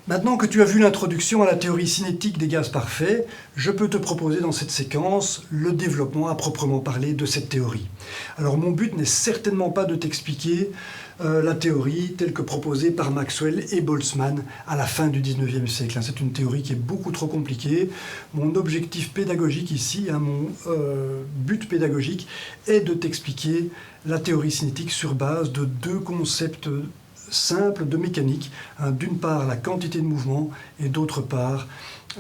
Maintenant que tu as vu l'introduction à la théorie cinétique des gaz parfaits, je peux te proposer dans cette séquence le développement à proprement parler de cette théorie. Alors mon but n'est certainement pas de t'expliquer la théorie telle que proposée par Maxwell et Boltzmann à la fin du 19e siècle. C'est une théorie qui est beaucoup trop compliquée. Mon objectif pédagogique ici, mon but pédagogique est de t'expliquer la théorie cinétique sur base de deux concepts simple de mécanique, d'une part la quantité de mouvement et d'autre part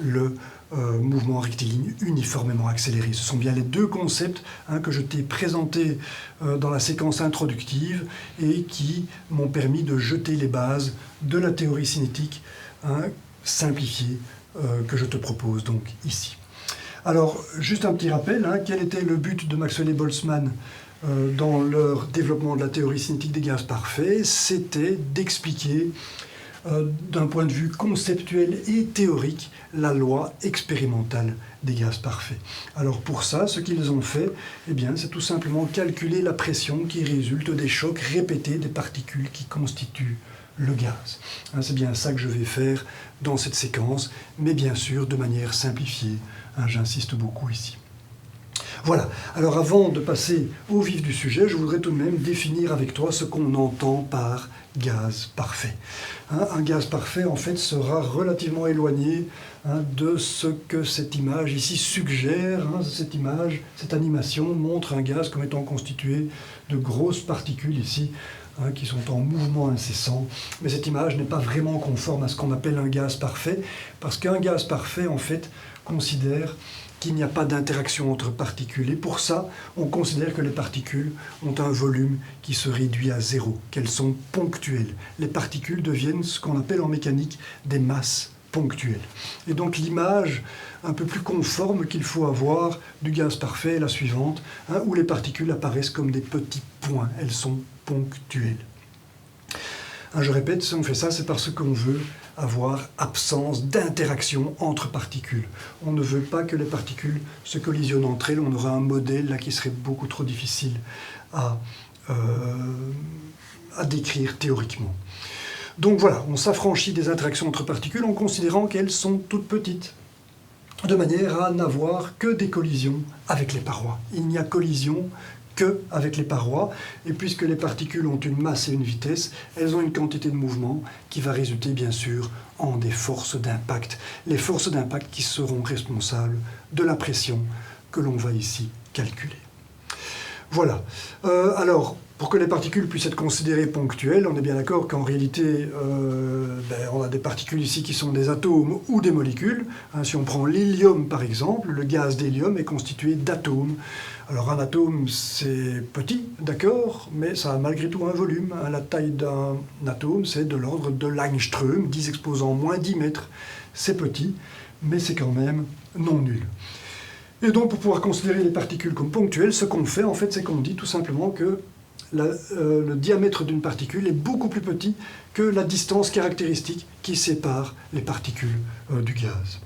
le mouvement rectiligne uniformément accéléré. Ce sont bien les deux concepts que je t'ai présentés dans la séquence introductive et qui m'ont permis de jeter les bases de la théorie cinétique simplifiée que je te propose donc ici. Alors, juste un petit rappel, quel était le but de Maxwell et Boltzmann dans leur développement de la théorie cinétique des gaz parfaits? C'était d'expliquer d'un point de vue conceptuel et théorique la loi expérimentale des gaz parfaits. Alors pour ça, ce qu'ils ont fait, c'est tout simplement calculer la pression qui résulte des chocs répétés des particules qui constituent le gaz. C'est bien ça que je vais faire dans cette séquence, mais bien sûr de manière simplifiée. J'insiste beaucoup ici. Voilà, alors avant de passer au vif du sujet, je voudrais tout de même définir avec toi ce qu'on entend par gaz parfait. Un gaz parfait, en fait, sera relativement éloigné de ce que cette image ici suggère. Cette image, cette animation montre un gaz comme étant constitué de grosses particules ici, qui sont en mouvement incessant. Mais cette image n'est pas vraiment conforme à ce qu'on appelle un gaz parfait, parce qu'un gaz parfait, en fait, considère qu'il n'y a pas d'interaction entre particules. Et pour ça, on considère que les particules ont un volume qui se réduit à zéro, qu'elles sont ponctuelles. Les particules deviennent ce qu'on appelle en mécanique des masses ponctuelles. Et donc l'image un peu plus conforme qu'il faut avoir du gaz parfait est la suivante, où les particules apparaissent comme des petits points. Elles sont ponctuelles. Je répète, si on fait ça, c'est parce qu'on veut avoir absence d'interaction entre particules. On ne veut pas que les particules se collisionnent entre elles. On aura un modèle là qui serait beaucoup trop difficile à décrire théoriquement. Donc voilà, on s'affranchit des interactions entre particules en considérant qu'elles sont toutes petites, de manière à n'avoir que des collisions avec les parois. Il n'y a collision qu'avec les parois, et puisque les particules ont une masse et une vitesse, elles ont une quantité de mouvement qui va résulter bien sûr en des forces d'impact. Les forces d'impact qui seront responsables de la pression que l'on va ici calculer. Voilà. Alors, pour que les particules puissent être considérées ponctuelles, on est bien d'accord qu'en réalité, on a des particules ici qui sont des atomes ou des molécules. Si on prend l'hélium par exemple, le gaz d'hélium est constitué d'atomes. Alors un atome, c'est petit, d'accord, mais ça a malgré tout un volume. La taille d'un atome, c'est de l'ordre de l'angstrom, 10 exposant moins 10 mètres. C'est petit, mais c'est quand même non nul. Et donc, pour pouvoir considérer les particules comme ponctuelles, ce qu'on fait, en fait, c'est qu'on dit tout simplement que le diamètre d'une particule est beaucoup plus petit que la distance caractéristique qui sépare les particules du gaz.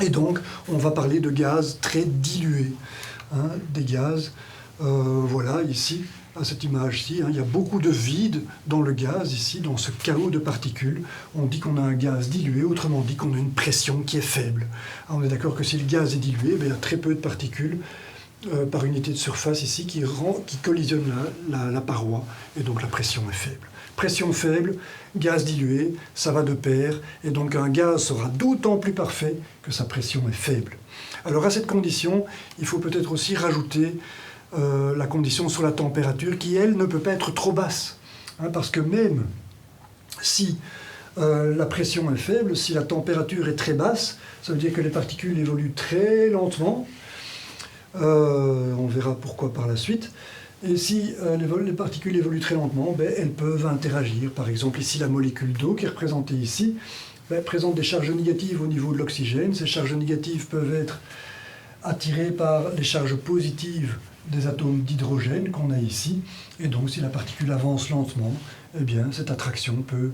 Et donc, on va parler de gaz très dilués. Des gaz, voilà, ici, à cette image-ci, il y a beaucoup de vide dans le gaz, ici, dans ce chaos de particules. On dit qu'on a un gaz dilué, autrement dit qu'on a une pression qui est faible. On est d'accord que si le gaz est dilué, il y a très peu de particules par unité de surface ici qui collisionnent la paroi, et donc la pression est faible. Pression faible, gaz dilué, ça va de pair, et donc un gaz sera d'autant plus parfait que sa pression est faible. Alors à cette condition, il faut peut-être aussi rajouter la condition sur la température qui, elle, ne peut pas être trop basse. Parce que même si la pression est faible, si la température est très basse, ça veut dire que les particules évoluent très lentement. On verra pourquoi par la suite. Et si les particules évoluent très lentement, elles peuvent interagir. Par exemple, ici, la molécule d'eau qui est représentée ici, présente des charges négatives au niveau de l'oxygène. Ces charges négatives peuvent être attirées par les charges positives des atomes d'hydrogène qu'on a ici. Et donc, si la particule avance lentement, cette attraction peut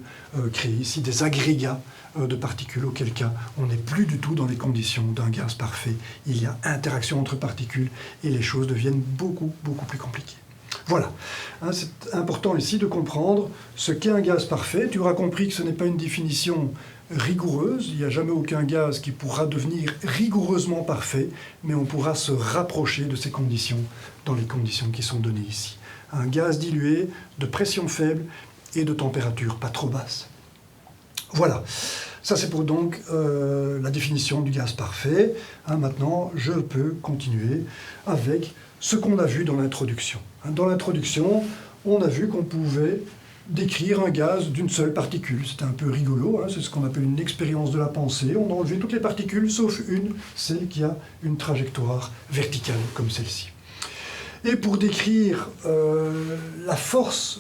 créer ici des agrégats de particules, auquel cas on n'est plus du tout dans les conditions d'un gaz parfait. Il y a interaction entre particules et les choses deviennent beaucoup, beaucoup plus compliquées. Voilà, hein, c'est important ici de comprendre ce qu'est un gaz parfait. Tu auras compris que ce n'est pas une définition rigoureuse, il n'y a jamais aucun gaz qui pourra devenir rigoureusement parfait, mais on pourra se rapprocher de ces conditions dans les conditions qui sont données ici. Un gaz dilué, de pression faible et de température pas trop basse. Voilà, ça c'est pour donc la définition du gaz parfait. Hein, maintenant, je peux continuer avec ce qu'on a vu dans l'introduction. Dans l'introduction, on a vu qu'on pouvait décrire un gaz d'une seule particule. C'était un peu rigolo, hein, c'est ce qu'on appelle une expérience de la pensée. On a enlevé toutes les particules, sauf une, celle qui a une trajectoire verticale, comme celle-ci. Et pour décrire la force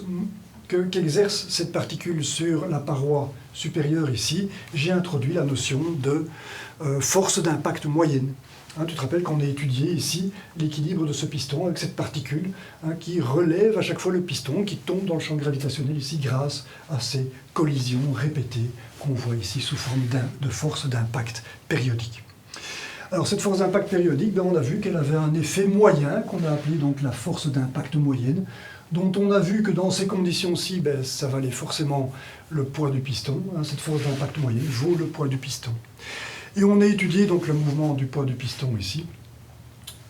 qu'exerce cette particule sur la paroi supérieure ici, j'ai introduit la notion de force d'impact moyenne. Hein, tu te rappelles qu'on a étudié ici l'équilibre de ce piston avec cette particule qui relève à chaque fois le piston, qui tombe dans le champ gravitationnel ici grâce à ces collisions répétées qu'on voit ici sous forme de force d'impact périodique. Alors cette force d'impact périodique, on a vu qu'elle avait un effet moyen qu'on a appelé donc la force d'impact moyenne, dont on a vu que dans ces conditions-ci, ça valait forcément le poids du piston. Hein, cette force d'impact moyenne vaut le poids du piston. Et on a étudié donc le mouvement du poids du piston ici,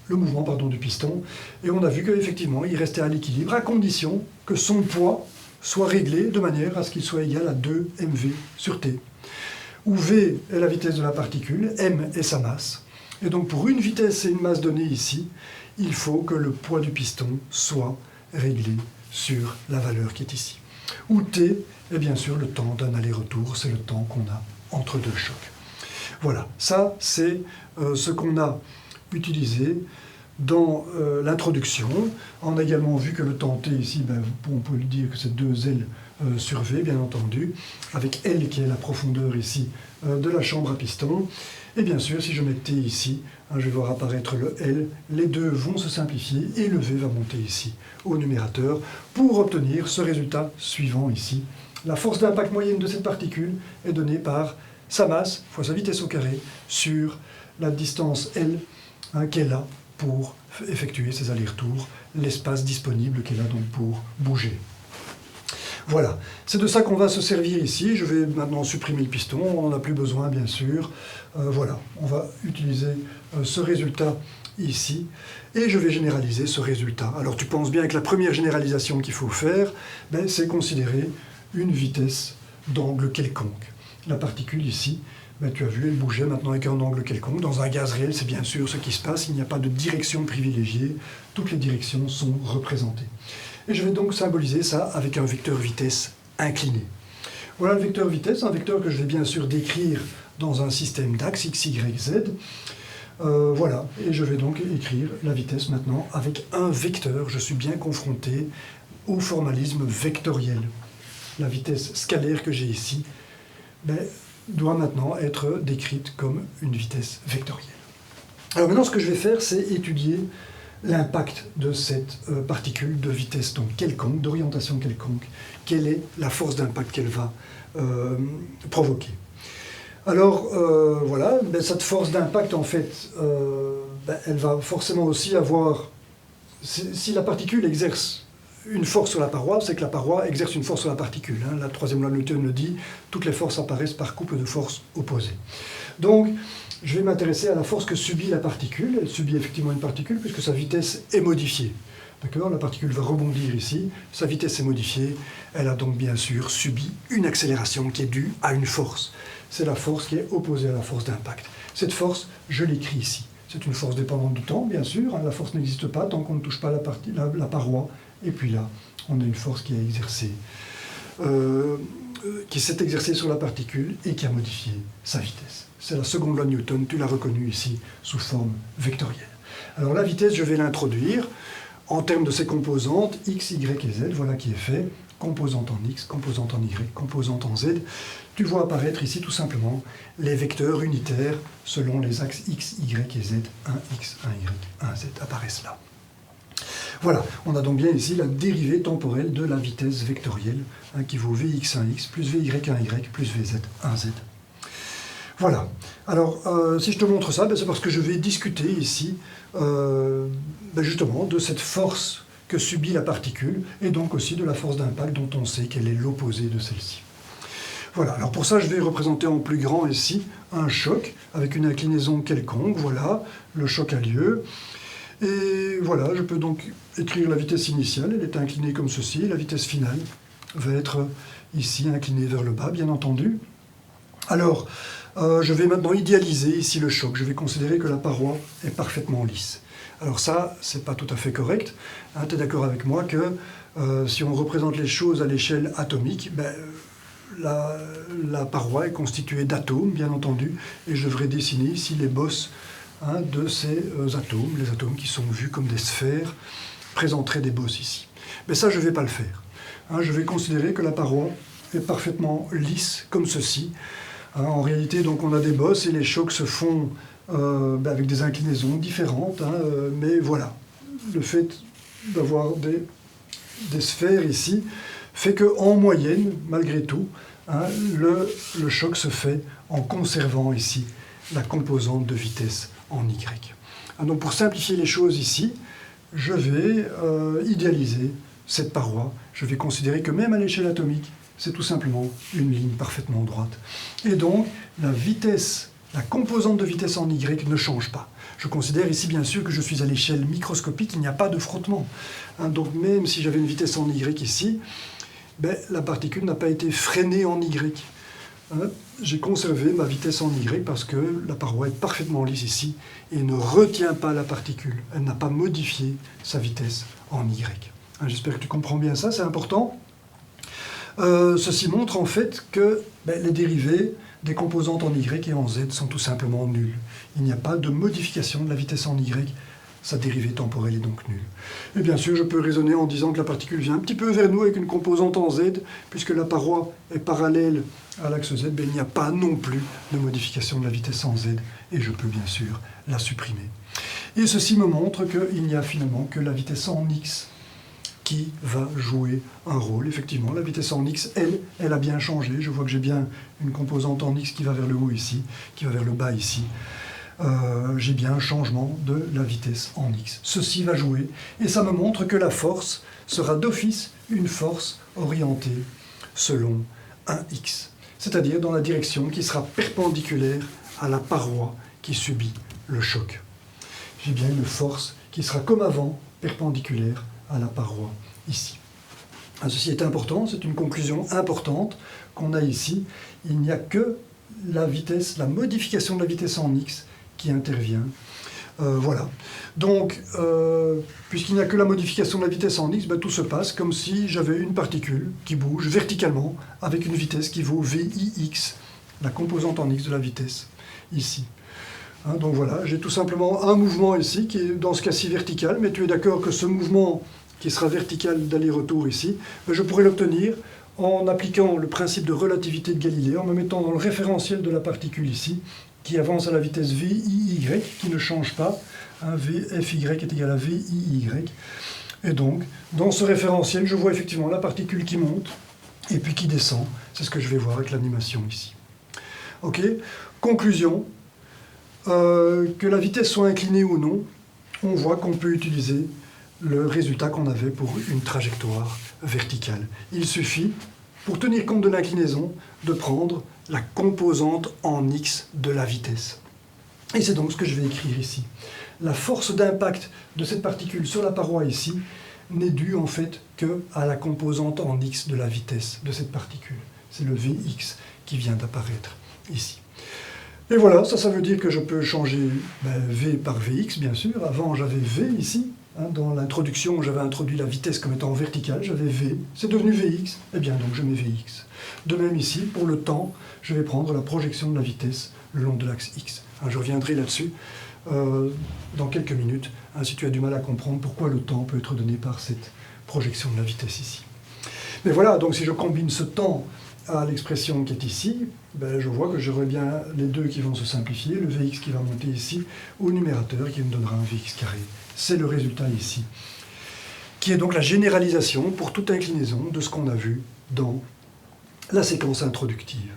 le mouvement du piston, et on a vu qu'effectivement il restait à l'équilibre à condition que son poids soit réglé de manière à ce qu'il soit égal à 2 mv sur t, où v est la vitesse de la particule, m est sa masse. Et donc pour une vitesse et une masse donnée ici, il faut que le poids du piston soit réglé sur la valeur qui est ici. Où t est bien sûr le temps d'un aller-retour, c'est le temps qu'on a entre deux chocs. Voilà, ça c'est ce qu'on a utilisé dans l'introduction. On a également vu que le temps t ici, on peut le dire que c'est 2L sur V, bien entendu, avec L qui est la profondeur ici de la chambre à piston. Et bien sûr, si je mets t ici, je vais voir apparaître le L, les deux vont se simplifier et le V va monter ici au numérateur pour obtenir ce résultat suivant ici. La force d'impact moyenne de cette particule est donnée par sa masse fois sa vitesse au carré sur la distance L qu'elle a pour effectuer ses allers-retours, l'espace disponible qu'elle a donc pour bouger. Voilà, c'est de ça qu'on va se servir ici. Je vais maintenant supprimer le piston, on n'en a plus besoin bien sûr. Voilà, on va utiliser ce résultat ici et je vais généraliser ce résultat. Alors tu penses bien que la première généralisation qu'il faut faire, c'est considérer une vitesse d'angle quelconque. La particule ici, tu as vu, elle bougeait maintenant avec un angle quelconque. Dans un gaz réel, c'est bien sûr ce qui se passe, il n'y a pas de direction privilégiée, toutes les directions sont représentées. Et je vais donc symboliser ça avec un vecteur vitesse incliné. Voilà le vecteur vitesse, un vecteur que je vais bien sûr décrire dans un système d'axes x, y, z. Voilà, et je vais donc écrire la vitesse maintenant avec un vecteur. Je suis bien confronté au formalisme vectoriel. La vitesse scalaire que j'ai ici doit maintenant être décrite comme une vitesse vectorielle. Alors maintenant, ce que je vais faire, c'est étudier l'impact de cette particule de vitesse donc quelconque, d'orientation quelconque. Quelle est la force d'impact qu'elle va provoquer? Alors, voilà, cette force d'impact, en fait, elle va forcément aussi avoir... Si la particule exerce une force sur la paroi, c'est que la paroi exerce une force sur la particule. Hein. La troisième loi de Newton le dit, toutes les forces apparaissent par couple de forces opposées. Donc, je vais m'intéresser à la force que subit la particule. Elle subit effectivement une particule puisque sa vitesse est modifiée. D'accord ? La particule va rebondir ici, sa vitesse est modifiée, elle a donc bien sûr subi une accélération qui est due à une force. C'est la force qui est opposée à la force d'impact. Cette force, je l'écris ici. C'est une force dépendante du temps, bien sûr. Hein. La force n'existe pas tant qu'on ne touche pas la paroi. Et puis là, on a une force qui a exercé, qui s'est exercée sur la particule et qui a modifié sa vitesse. C'est la seconde loi de Newton, tu l'as reconnue ici sous forme vectorielle. Alors la vitesse, je vais l'introduire en termes de ses composantes, x, y et z, voilà qui est fait, composante en x, composante en y, composante en z. Tu vois apparaître ici tout simplement les vecteurs unitaires selon les axes x, y et z, 1x, 1y, 1z apparaissent là. Voilà, on a donc bien ici la dérivée temporelle de la vitesse vectorielle qui vaut vx1x plus vy1y plus vz1z. Voilà. Alors, si je te montre ça, c'est parce que je vais discuter ici justement de cette force que subit la particule, et donc aussi de la force d'impact dont on sait qu'elle est l'opposé de celle-ci. Voilà, alors pour ça je vais représenter en plus grand ici un choc avec une inclinaison quelconque, voilà, le choc a lieu. Et voilà, je peux donc écrire la vitesse initiale, elle est inclinée comme ceci, la vitesse finale va être ici inclinée vers le bas, bien entendu. Alors, je vais maintenant idéaliser ici le choc, je vais considérer que la paroi est parfaitement lisse. Alors ça, c'est pas tout à fait correct, hein, tu es d'accord avec moi que si on représente les choses à l'échelle atomique, la paroi est constituée d'atomes, bien entendu, et je devrais dessiner ici les bosses de ces atomes, les atomes qui sont vus comme des sphères, présenteraient des bosses ici. Mais ça, je ne vais pas le faire. Je vais considérer que la paroi est parfaitement lisse, comme ceci. En réalité, donc, on a des bosses et les chocs se font avec des inclinaisons différentes, mais voilà, le fait d'avoir des sphères ici fait qu'en moyenne, malgré tout, le choc se fait en conservant ici la composante de vitesse en Y. Donc pour simplifier les choses ici, je vais idéaliser cette paroi. Je vais considérer que même à l'échelle atomique, c'est tout simplement une ligne parfaitement droite. Et donc la vitesse, la composante de vitesse en Y ne change pas. Je considère ici bien sûr que je suis à l'échelle microscopique, il n'y a pas de frottement. Donc même si j'avais une vitesse en Y ici, la particule n'a pas été freinée en Y. J'ai conservé ma vitesse en Y parce que la paroi est parfaitement lisse ici et ne retient pas la particule. Elle n'a pas modifié sa vitesse en Y. J'espère que tu comprends bien ça, c'est important. Ceci montre en fait que les dérivées des composantes en Y et en Z sont tout simplement nulles. Il n'y a pas de modification de la vitesse en Y. Sa dérivée temporelle est donc nulle. Et bien sûr, je peux raisonner en disant que la particule vient un petit peu vers nous avec une composante en Z, puisque la paroi est parallèle à l'axe Z, il n'y a pas non plus de modification de la vitesse en Z, et je peux bien sûr la supprimer. Et ceci me montre qu'il n'y a finalement que la vitesse en X qui va jouer un rôle. Effectivement, la vitesse en X, elle a bien changé. Je vois que j'ai bien une composante en X qui va vers le haut ici, qui va vers le bas ici. J'ai bien un changement de la vitesse en X. Ceci va jouer, et ça me montre que la force sera d'office une force orientée selon un X, c'est-à-dire dans la direction qui sera perpendiculaire à la paroi qui subit le choc. J'ai bien une force qui sera comme avant perpendiculaire à la paroi ici. Ceci est important, c'est une conclusion importante qu'on a ici. Il n'y a que la vitesse, la modification de la vitesse en X qui intervient. Voilà. Donc, puisqu'il n'y a que la modification de la vitesse en X, tout se passe comme si j'avais une particule qui bouge verticalement avec une vitesse qui vaut VIX, la composante en X de la vitesse, ici. Donc voilà, j'ai tout simplement un mouvement ici qui est dans ce cas-ci vertical, mais tu es d'accord que ce mouvement qui sera vertical d'aller-retour ici, je pourrais l'obtenir en appliquant le principe de relativité de Galilée, en me mettant dans le référentiel de la particule ici, qui avance à la vitesse VIY, qui ne change pas. VFY est égal à VIY. Et donc, dans ce référentiel, je vois effectivement la particule qui monte et puis qui descend. C'est ce que je vais voir avec l'animation ici. Ok. Conclusion. Que la vitesse soit inclinée ou non, on voit qu'on peut utiliser le résultat qu'on avait pour une trajectoire verticale. Il suffit, pour tenir compte de l'inclinaison, de prendre la composante en X de la vitesse. Et c'est donc ce que je vais écrire ici. La force d'impact de cette particule sur la paroi ici n'est due en fait qu'à la composante en X de la vitesse de cette particule. C'est le Vx qui vient d'apparaître ici. Et voilà, ça veut dire que je peux changer V par Vx, bien sûr. Avant, j'avais V ici. Dans l'introduction, j'avais introduit la vitesse comme étant verticale, j'avais V, c'est devenu Vx, et bien donc je mets Vx. De même ici, pour le temps, je vais prendre la projection de la vitesse le long de l'axe X. Je reviendrai là-dessus dans quelques minutes, si tu as du mal à comprendre pourquoi le temps peut être donné par cette projection de la vitesse ici. Mais voilà, donc si je combine ce temps à l'expression qui est ici, je vois que j'aurai bien les deux qui vont se simplifier, le Vx qui va monter ici au numérateur qui me donnera un Vx carré. C'est le résultat ici, qui est donc la généralisation pour toute inclinaison de ce qu'on a vu dans la séquence introductive.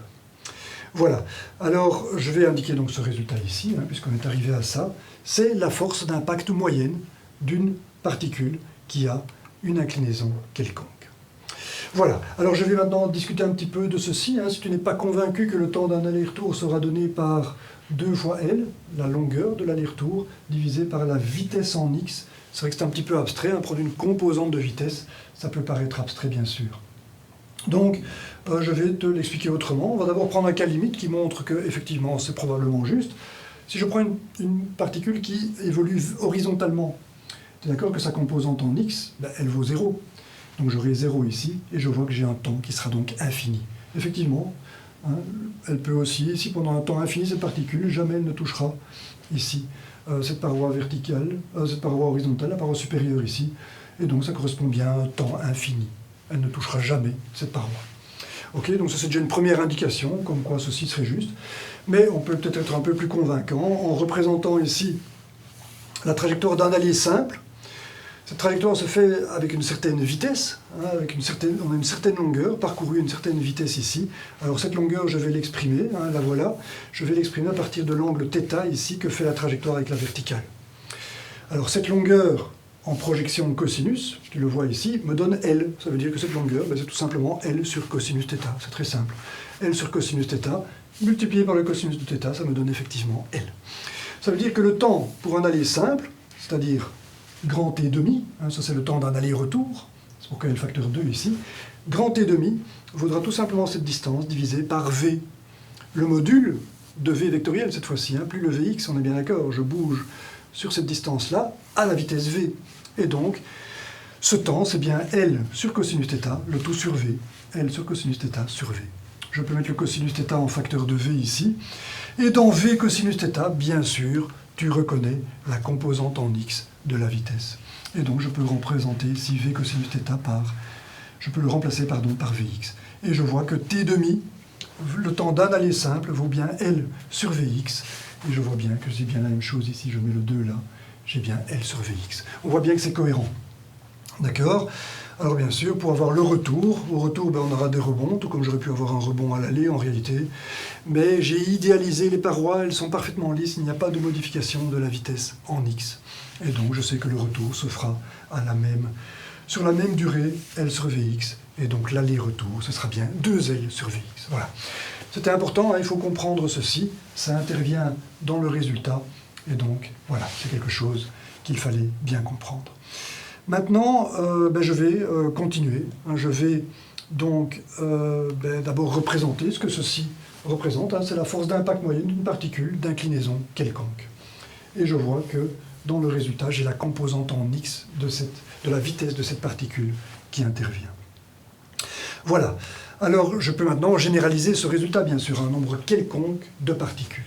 Voilà, alors je vais indiquer donc ce résultat ici, puisqu'on est arrivé à ça. C'est la force d'impact moyenne d'une particule qui a une inclinaison quelconque. Voilà, alors je vais maintenant discuter un petit peu de ceci. Si tu n'es pas convaincu que le temps d'un aller-retour sera donné par 2 fois L, la longueur de l'aller-retour, divisé par la vitesse en x, c'est vrai que c'est un petit peu abstrait, prendre une composante de vitesse, ça peut paraître abstrait bien sûr. Donc, je vais te l'expliquer autrement. On va d'abord prendre un cas limite qui montre que, effectivement, c'est probablement juste. Si je prends une particule qui évolue horizontalement, tu es d'accord que sa composante en x, elle vaut 0. Donc j'aurai 0 ici, et je vois que j'ai un temps qui sera donc infini. Effectivement, elle peut osciller ici pendant un temps infini, cette particule, jamais elle ne touchera ici cette paroi verticale, cette paroi horizontale, la paroi supérieure ici, et donc ça correspond bien à un temps infini. Elle ne touchera jamais cette paroi. Ok, donc ça c'est déjà une première indication, comme quoi ceci serait juste, mais on peut peut-être être un peu plus convaincant en représentant ici la trajectoire d'un allié simple. Cette trajectoire se fait avec une certaine vitesse, on a une certaine longueur, parcourue une certaine vitesse ici. Alors cette longueur, je vais l'exprimer, la voilà, je vais l'exprimer à partir de l'angle θ ici que fait la trajectoire avec la verticale. Alors cette longueur en projection cosinus, tu le vois ici, me donne L. Ça veut dire que cette longueur, c'est tout simplement L sur cosinus θ, c'est très simple. L sur cosinus θ, multiplié par le cosinus de θ, ça me donne effectivement L. Ça veut dire que le temps pour un allié simple, c'est-à-dire grand T demi, ça c'est le temps d'un aller-retour, c'est pourquoi il y a le facteur 2 ici, grand T demi vaudra tout simplement cette distance divisée par V. Le module de V vectoriel cette fois-ci, plus le Vx, on est bien d'accord, je bouge sur cette distance-là à la vitesse V. Et donc, ce temps c'est bien L sur cosinus θ, le tout sur V, L sur cosinus θ sur V. Je peux mettre le cosinus θ en facteur de V ici, et dans V cosinus θ, bien sûr, tu reconnais la composante en x de la vitesse. Et donc je peux représenter ici V cosinus θ je peux le remplacer par Vx. Et je vois que T demi, le temps d'un aller simple, vaut bien L sur Vx. Et je vois bien que c'est bien la même chose ici, je mets le 2 là, j'ai bien L sur Vx. On voit bien que c'est cohérent. D'accord ? Alors bien sûr, pour avoir le retour, au retour on aura des rebonds, tout comme j'aurais pu avoir un rebond à l'aller en réalité, mais j'ai idéalisé les parois, elles sont parfaitement lisses, il n'y a pas de modification de la vitesse en x. Et donc je sais que le retour se fera sur la même durée, L sur Vx, et donc l'aller-retour, ce sera bien 2L sur Vx. Voilà. C'était important, il faut comprendre ceci, ça intervient dans le résultat, et donc voilà, c'est quelque chose qu'il fallait bien comprendre. Maintenant, je vais continuer. Je vais donc d'abord représenter ce que ceci représente. C'est la force d'impact moyenne d'une particule d'inclinaison quelconque. Et je vois que dans le résultat, j'ai la composante en x de la vitesse de cette particule qui intervient. Voilà. Alors, je peux maintenant généraliser ce résultat, bien sûr, à un nombre quelconque de particules.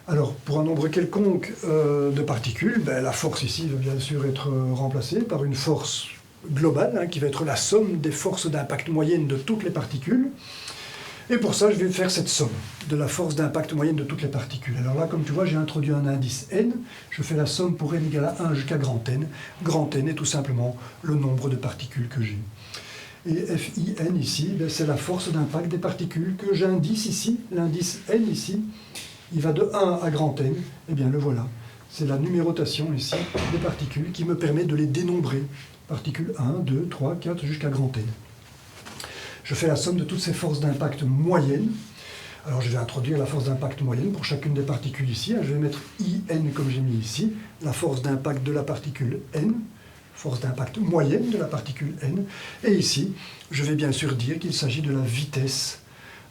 Alors, pour un nombre quelconque de particules, la force ici va bien sûr être remplacée par une force globale, qui va être la somme des forces d'impact moyenne de toutes les particules. Et pour ça, je vais faire cette somme de la force d'impact moyenne de toutes les particules. Alors là, comme tu vois, j'ai introduit un indice n. Je fais la somme pour n égale à 1 jusqu'à grand N. Grand N est tout simplement le nombre de particules que j'ai. Et FIN ici, c'est la force d'impact des particules que j'indice ici. L'indice n ici, il va de 1 à grand N, et bien le voilà. C'est la numérotation ici des particules qui me permet de les dénombrer. Particules 1, 2, 3, 4 jusqu'à grand N. Je fais la somme de toutes ces forces d'impact moyennes. Alors je vais introduire la force d'impact moyenne pour chacune des particules ici. Je vais mettre IN comme j'ai mis ici, la force d'impact de la particule N, force d'impact moyenne de la particule N. Et ici, je vais bien sûr dire qu'il s'agit de la vitesse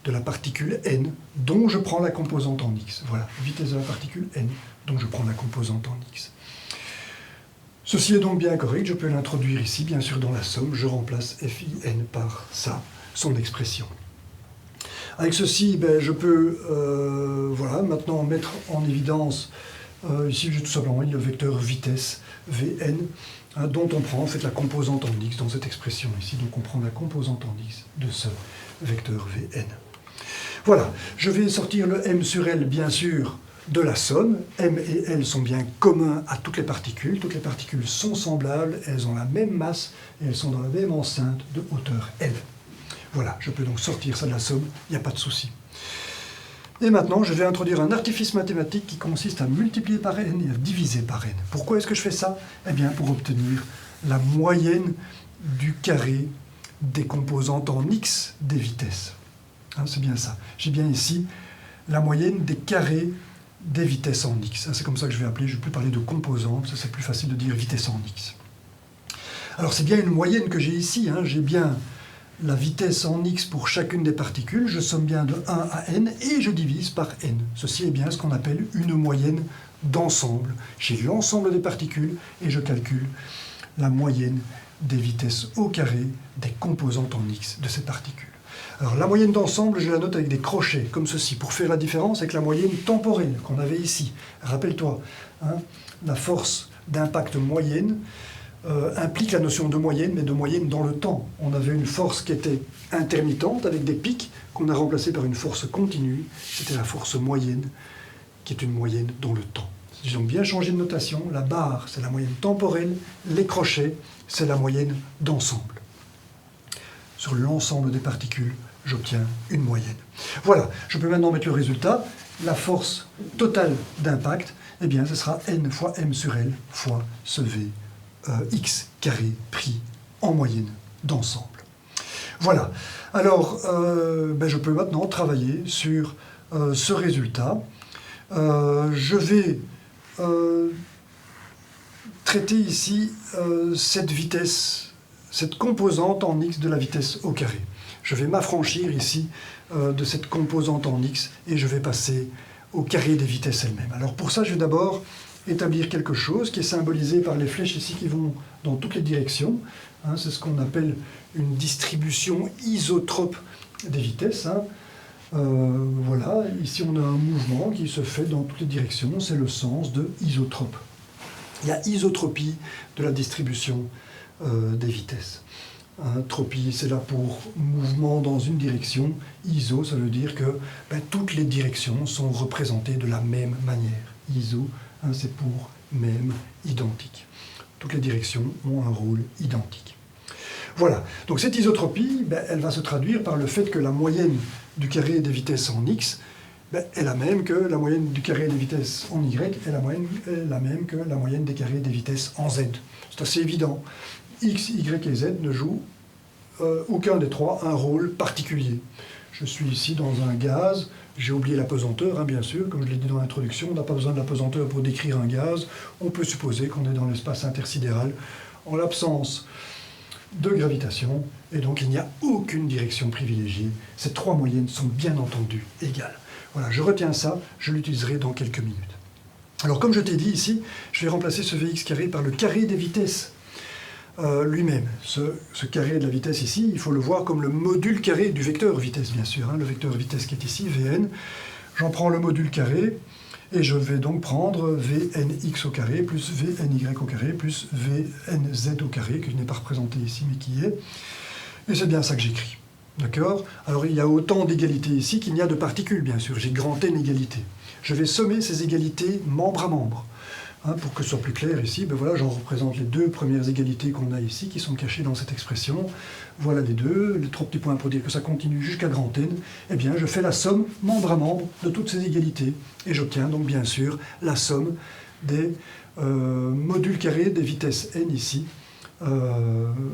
de la particule n, dont je prends la composante en x. Voilà, vitesse de la particule n, dont je prends la composante en x. Ceci est donc bien correct, je peux l'introduire ici, bien sûr dans la somme, je remplace FIN par ça, son expression. Avec ceci, je peux maintenant mettre en évidence, ici j'ai tout simplement le vecteur vitesse, Vn, dont on prend en fait la composante en x dans cette expression ici, donc on prend la composante en x de ce vecteur Vn. Voilà, je vais sortir le m sur L, bien sûr, de la somme. M et L sont bien communs à toutes les particules sont semblables, elles ont la même masse, et elles sont dans la même enceinte de hauteur L. Voilà, je peux donc sortir ça de la somme, il n'y a pas de souci. Et maintenant, je vais introduire un artifice mathématique qui consiste à multiplier par n et à diviser par n. Pourquoi est-ce que je fais ça? Eh bien, pour obtenir la moyenne du carré des composantes en x des vitesses. Hein, c'est bien ça. J'ai bien ici la moyenne des carrés des vitesses en x. C'est comme ça que je vais appeler, je ne vais plus parler de composantes, ça c'est plus facile de dire vitesse en x. Alors c'est bien une moyenne que j'ai ici, hein. J'ai bien la vitesse en x pour chacune des particules, je somme bien de 1 à n et je divise par n. Ceci est bien ce qu'on appelle une moyenne d'ensemble. J'ai l'ensemble des particules et je calcule la moyenne des vitesses au carré des composantes en x de ces particules. Alors la moyenne d'ensemble, je la note avec des crochets, comme ceci, pour faire la différence avec la moyenne temporelle qu'on avait ici. Rappelle-toi, hein, la force d'impact moyenne implique la notion de moyenne, mais de moyenne dans le temps. On avait une force qui était intermittente, avec des pics, qu'on a remplacée par une force continue. C'était la force moyenne, qui est une moyenne dans le temps. J'ai donc bien changé de notation. La barre, c'est la moyenne temporelle. Les crochets, c'est la moyenne d'ensemble. Sur l'ensemble des particules, j'obtiens une moyenne. Voilà, je peux maintenant mettre le résultat. La force totale d'impact, eh bien, ce sera n fois m sur l fois ce v x carré pris en moyenne d'ensemble. Voilà. Alors, je peux maintenant travailler sur ce résultat. Je vais traiter ici cette vitesse, cette composante en x de la vitesse au carré. Je vais m'affranchir ici de cette composante en x et je vais passer au carré des vitesses elles-mêmes. Alors pour ça, je vais d'abord établir quelque chose qui est symbolisé par les flèches ici qui vont dans toutes les directions. Hein, c'est ce qu'on appelle une distribution isotrope des vitesses. Hein. Voilà, ici on a un mouvement qui se fait dans toutes les directions, c'est le sens de isotrope. Il y a isotropie de la distribution des vitesses. Hein, tropie, c'est là pour mouvement dans une direction. Iso, ça veut dire que toutes les directions sont représentées de la même manière. Iso, hein, c'est pour même, identique. Toutes les directions ont un rôle identique. Voilà, donc cette isotropie, elle va se traduire par le fait que la moyenne du carré des vitesses en x est la même que la moyenne du carré des vitesses en y est la même que la moyenne des carrés des vitesses en z. C'est assez évident. X, y et z ne jouent aucun des trois un rôle particulier. Je suis ici dans un gaz, j'ai oublié la pesanteur, hein, bien sûr, comme je l'ai dit dans l'introduction, on n'a pas besoin de la pesanteur pour décrire un gaz, on peut supposer qu'on est dans l'espace intersidéral en l'absence de gravitation, et donc il n'y a aucune direction privilégiée. Ces trois moyennes sont bien entendu égales. Voilà, je retiens ça, je l'utiliserai dans quelques minutes. Alors comme je t'ai dit ici, je vais remplacer ce Vx carré par le carré des vitesses lui-même. Ce carré de la vitesse ici, il faut le voir comme le module carré du vecteur vitesse, bien sûr. Hein, le vecteur vitesse qui est ici, Vn. J'en prends le module carré, et je vais donc prendre Vnx au carré plus Vny au carré plus Vnz au carré, qui n'est pas représenté ici, mais qui est. Et c'est bien ça que j'écris. D'accord? Alors il y a autant d'égalités ici qu'il n'y a de particules, bien sûr. J'ai grand N égalités. Je vais sommer ces égalités membre à membre. Hein, pour que ce soit plus clair ici, voilà, j'en représente les deux premières égalités qu'on a ici, qui sont cachées dans cette expression. Voilà les deux, les trois petits points pour dire que ça continue jusqu'à grand N. Eh bien, je fais la somme, membre à membre, de toutes ces égalités. Et j'obtiens donc, bien sûr, la somme des modules carrés des vitesses n ici.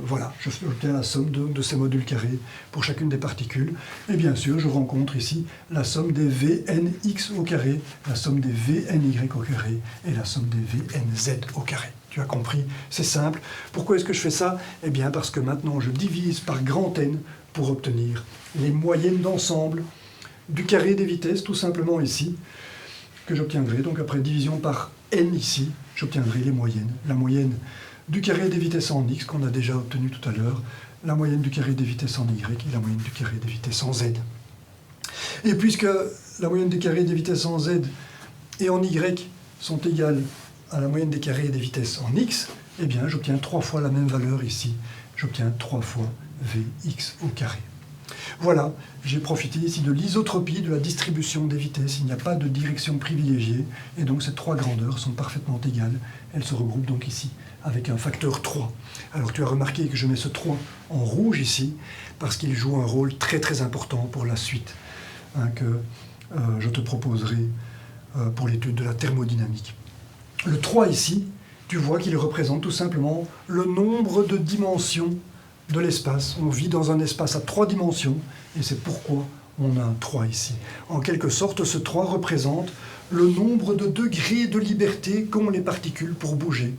Voilà, j'obtiens la somme de ces modules carrés pour chacune des particules. Et bien sûr, je rencontre ici la somme des Vnx au carré, la somme des Vny au carré et la somme des Vnz au carré. Tu as compris, c'est simple. Pourquoi est-ce que je fais ça? Eh bien parce que maintenant je divise par grand N pour obtenir les moyennes d'ensemble du carré des vitesses, tout simplement ici, que j'obtiendrai. Donc après division par N ici, j'obtiendrai les moyennes. La moyenne du carré des vitesses en x qu'on a déjà obtenu tout à l'heure, la moyenne du carré des vitesses en y et la moyenne du carré des vitesses en z. Et puisque la moyenne des carrés des vitesses en z et en y sont égales à la moyenne des carrés des vitesses en x, eh bien j'obtiens 3 fois la même valeur ici. J'obtiens 3 fois Vx au carré. Voilà, j'ai profité ici de l'isotropie de la distribution des vitesses. Il n'y a pas de direction privilégiée, et donc ces trois grandeurs sont parfaitement égales. Elles se regroupent donc ici avec un facteur 3. Alors tu as remarqué que je mets ce 3 en rouge ici, parce qu'il joue un rôle très très important pour la suite, hein, que je te proposerai pour l'étude de la thermodynamique. Le 3 ici, tu vois qu'il représente tout simplement le nombre de dimensions de l'espace. On vit dans un espace à 3 dimensions, et c'est pourquoi on a un 3 ici. En quelque sorte, ce 3 représente le nombre de degrés de liberté qu'ont les particules pour bouger.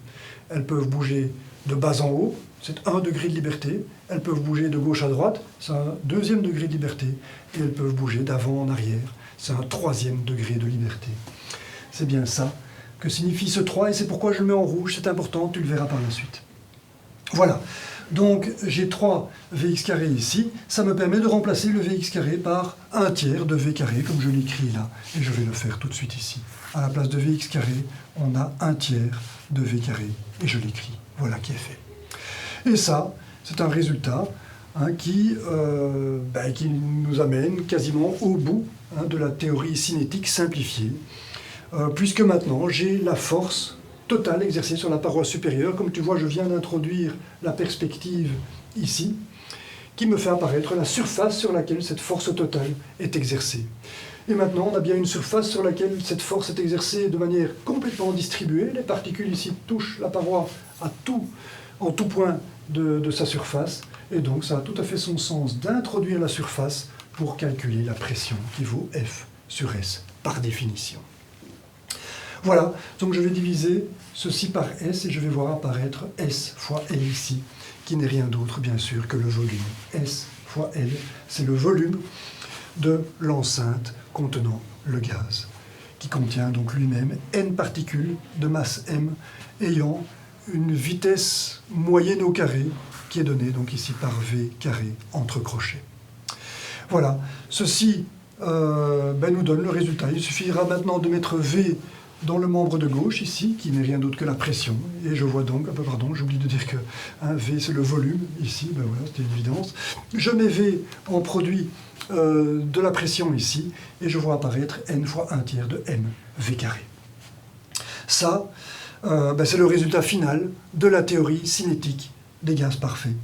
Elles peuvent bouger de bas en haut, c'est 1 degré de liberté. Elles peuvent bouger de gauche à droite, c'est un 2e degré de liberté. Et elles peuvent bouger d'avant en arrière, c'est un 3e degré de liberté. C'est bien ça que signifie ce 3, et c'est pourquoi je le mets en rouge, c'est important, tu le verras par la suite. Voilà. Donc j'ai 3 Vx carré ici, ça me permet de remplacer le Vx carré par 1/3 de V carré, comme je l'écris là, et je vais le faire tout de suite ici. À la place de Vx carré, on a 1/3 de V carré, et je l'écris. Voilà qui est fait. Et ça, c'est un résultat qui nous amène quasiment au bout de la théorie cinétique simplifiée, puisque maintenant j'ai la force totale exercée sur la paroi supérieure. Comme tu vois, je viens d'introduire la perspective ici, qui me fait apparaître la surface sur laquelle cette force totale est exercée. Et maintenant, on a bien une surface sur laquelle cette force est exercée de manière complètement distribuée. Les particules ici touchent la paroi en tout point de sa surface, et donc ça a tout à fait son sens d'introduire la surface pour calculer la pression qui vaut F sur S par définition. Voilà, donc je vais diviser ceci par S et je vais voir apparaître S fois L ici, qui n'est rien d'autre bien sûr que le volume. S fois L, c'est le volume de l'enceinte contenant le gaz, qui contient donc lui-même n particules de masse m ayant une vitesse moyenne au carré qui est donnée donc ici par V carré entre crochets. Voilà, ceci nous donne le résultat. Il suffira maintenant de mettre V dans le membre de gauche ici, qui n'est rien d'autre que la pression, et je vois donc, j'oublie de dire que V c'est le volume, ici, voilà, c'était une évidence. Je mets V en produit de la pression ici, et je vois apparaître N fois 1/3 de M, V carré. Ça, c'est le résultat final de la théorie cinétique des gaz parfaits.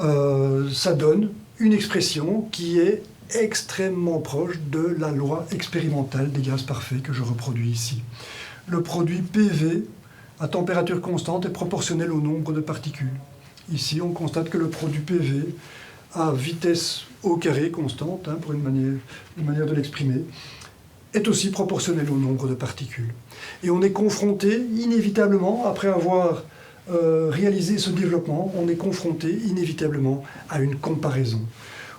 Ça donne une expression qui est extrêmement proche de la loi expérimentale des gaz parfaits que je reproduis ici. Le produit PV à température constante est proportionnel au nombre de particules. Ici, on constate que le produit PV à vitesse au carré constante, pour une manière de l'exprimer, est aussi proportionnel au nombre de particules. Et on est confronté inévitablement, après avoir réalisé ce développement, on est confronté inévitablement à une comparaison.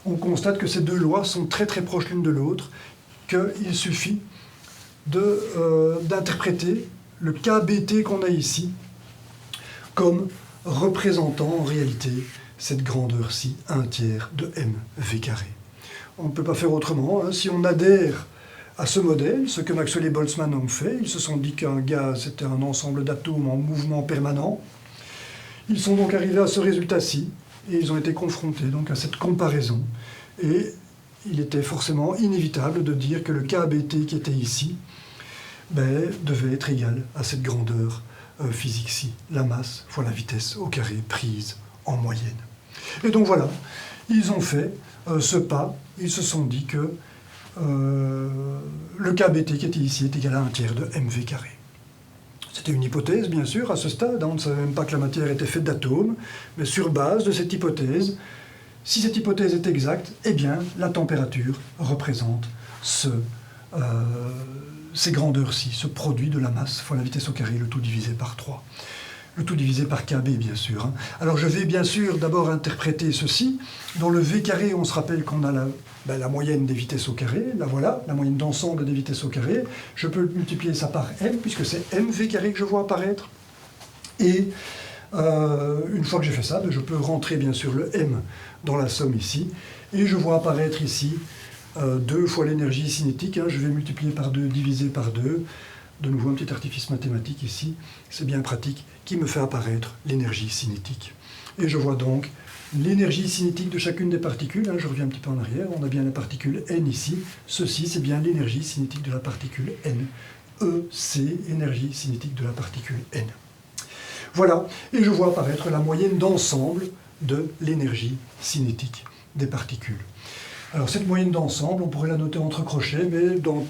On constate que ces deux lois sont très très proches l'une de l'autre, qu'il suffit d'interpréter le KBT qu'on a ici comme représentant en réalité cette grandeur-ci, 1/3 de mv carré. On ne peut pas faire autrement. Si on adhère à ce modèle, ce que Maxwell et Boltzmann ont fait, ils se sont dit qu'un gaz était un ensemble d'atomes en mouvement permanent. Ils sont donc arrivés à ce résultat-ci, et ils ont été confrontés donc à cette comparaison. Et il était forcément inévitable de dire que le KBT qui était ici devait être égal à cette grandeur physique-ci, la masse fois la vitesse au carré prise en moyenne. Et donc voilà, ils ont fait ce pas, ils se sont dit que le KBT qui était ici est égal à 1/3 de mv carré. C'était une hypothèse, bien sûr, à ce stade. On ne savait même pas que la matière était faite d'atomes. Mais sur base de cette hypothèse, si cette hypothèse est exacte, eh bien, la température représente ces grandeurs-ci, ce produit de la masse fois la vitesse au carré, le tout divisé par 3. Le tout divisé par KB, bien sûr. Alors je vais bien sûr d'abord interpréter ceci. Dans le V carré, on se rappelle qu'on a la moyenne des vitesses au carré. Là voilà, la moyenne d'ensemble des vitesses au carré. Je peux multiplier ça par M, puisque c'est MV carré que je vois apparaître. Et une fois que j'ai fait ça, je peux rentrer bien sûr le M dans la somme ici. Et je vois apparaître ici 2 fois l'énergie cinétique. Je vais multiplier par 2, diviser par 2. De nouveau un petit artifice mathématique ici, c'est bien pratique, qui me fait apparaître l'énergie cinétique. Et je vois donc l'énergie cinétique de chacune des particules. Je reviens un petit peu en arrière, on a bien la particule N ici. Ceci, c'est bien l'énergie cinétique de la particule N. EC, énergie cinétique de la particule N. Voilà, et je vois apparaître la moyenne d'ensemble de l'énergie cinétique des particules. Alors cette moyenne d'ensemble, on pourrait la noter entre crochets, mais dans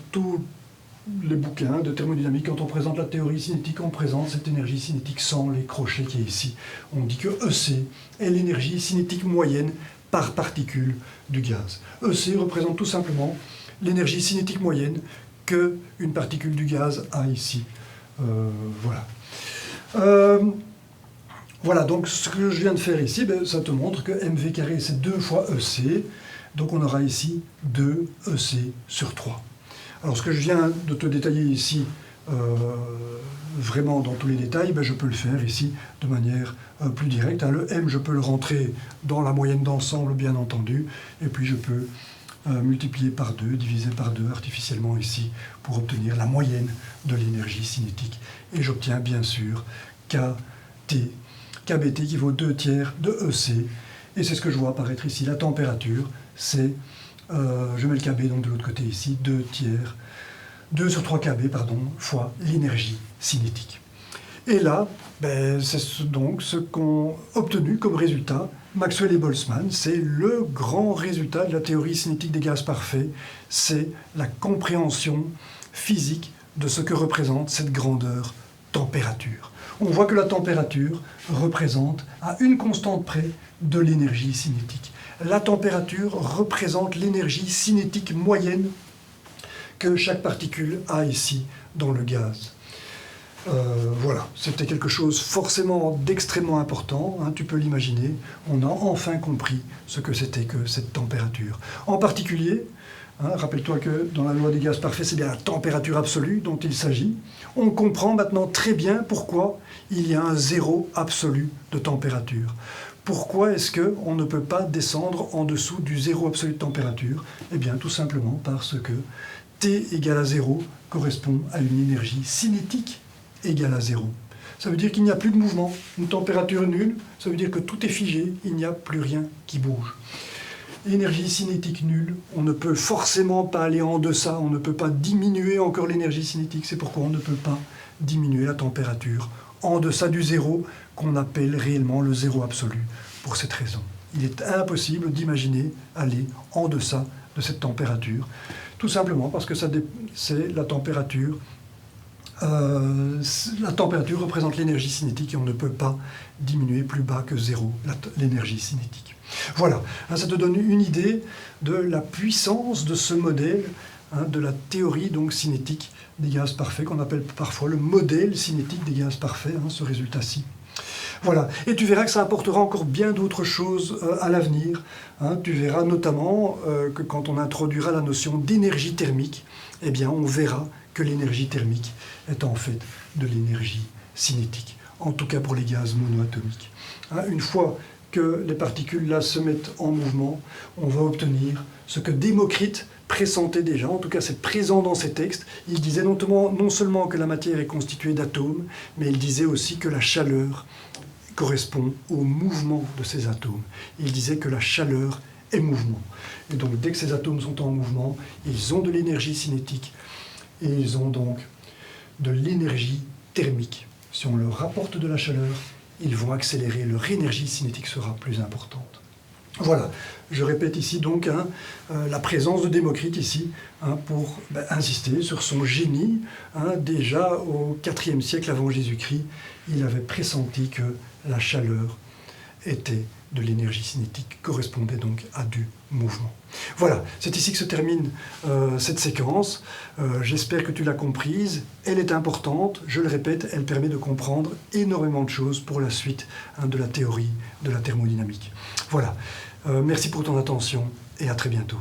les bouquins de thermodynamique, quand on présente la théorie cinétique, on présente cette énergie cinétique sans les crochets qui est ici. On dit que EC est l'énergie cinétique moyenne par particule du gaz. EC représente tout simplement l'énergie cinétique moyenne qu'une particule du gaz a ici. Voilà. Voilà, donc ce que je viens de faire ici, ça te montre que mv carré c'est 2 fois EC, donc on aura ici 2 EC sur 3. Alors ce que je viens de te détailler ici, vraiment dans tous les détails, je peux le faire ici de manière plus directe. Le M, je peux le rentrer dans la moyenne d'ensemble, bien entendu, et puis je peux multiplier par 2, diviser par 2 artificiellement ici, pour obtenir la moyenne de l'énergie cinétique. Et j'obtiens bien sûr KBT qui vaut 2 tiers de EC, et c'est ce que je vois apparaître ici. La température, c'est, je mets le KB donc de l'autre côté ici, 2 sur 3 KB, pardon, fois l'énergie cinétique. Et là, c'est donc ce qu'ont obtenu comme résultat Maxwell et Boltzmann. C'est le grand résultat de la théorie cinétique des gaz parfaits. C'est la compréhension physique de ce que représente cette grandeur température. On voit que la température représente à une constante près de l'énergie cinétique. La température représente l'énergie cinétique moyenne que chaque particule a ici dans le gaz. Voilà, c'était quelque chose forcément d'extrêmement important, tu peux l'imaginer. On a enfin compris ce que c'était que cette température. En particulier, rappelle-toi que dans la loi des gaz parfaits, c'est bien la température absolue dont il s'agit. On comprend maintenant très bien pourquoi il y a un zéro absolu de température. Pourquoi est-ce qu'on ne peut pas descendre en dessous du zéro absolu de température? Eh bien, tout simplement parce que T égale à 0 correspond à une énergie cinétique égale à 0. Ça veut dire qu'il n'y a plus de mouvement. Une température nulle, ça veut dire que tout est figé, il n'y a plus rien qui bouge. Énergie cinétique nulle, on ne peut forcément pas aller en deçà, on ne peut pas diminuer encore l'énergie cinétique, c'est pourquoi on ne peut pas diminuer la température en deçà du zéro, qu'on appelle réellement le zéro absolu, pour cette raison. Il est impossible d'imaginer aller en deçà de cette température, tout simplement parce que c'est la température. La température représente l'énergie cinétique et on ne peut pas diminuer plus bas que 0 l'énergie cinétique. Voilà, ça te donne une idée de la puissance de ce modèle, de la théorie donc cinétique des gaz parfaits, qu'on appelle parfois le modèle cinétique des gaz parfaits, ce résultat-ci. Voilà, et tu verras que ça apportera encore bien d'autres choses à l'avenir. Tu verras notamment que quand on introduira la notion d'énergie thermique, eh bien on verra que l'énergie thermique est en fait de l'énergie cinétique, en tout cas pour les gaz monoatomiques. Une fois que les particules là se mettent en mouvement, on va obtenir ce que Démocrite pressentait déjà, en tout cas c'est présent dans ses textes. Il disait non seulement que la matière est constituée d'atomes, mais il disait aussi que la chaleur correspond au mouvement de ces atomes. Il disait que la chaleur est mouvement. Et donc dès que ces atomes sont en mouvement, ils ont de l'énergie cinétique et ils ont donc de l'énergie thermique. Si on leur rapporte de la chaleur, ils vont accélérer, leur énergie cinétique sera plus importante. Voilà, je répète ici donc la présence de Démocrite ici pour insister sur son génie. Déjà au IVe siècle avant Jésus-Christ, il avait pressenti que la chaleur était de l'énergie cinétique, correspondait donc à du mouvement. Voilà, c'est ici que se termine cette séquence. J'espère que tu l'as comprise. Elle est importante, je le répète, elle permet de comprendre énormément de choses pour la suite de la théorie de la thermodynamique. Voilà, merci pour ton attention et à très bientôt.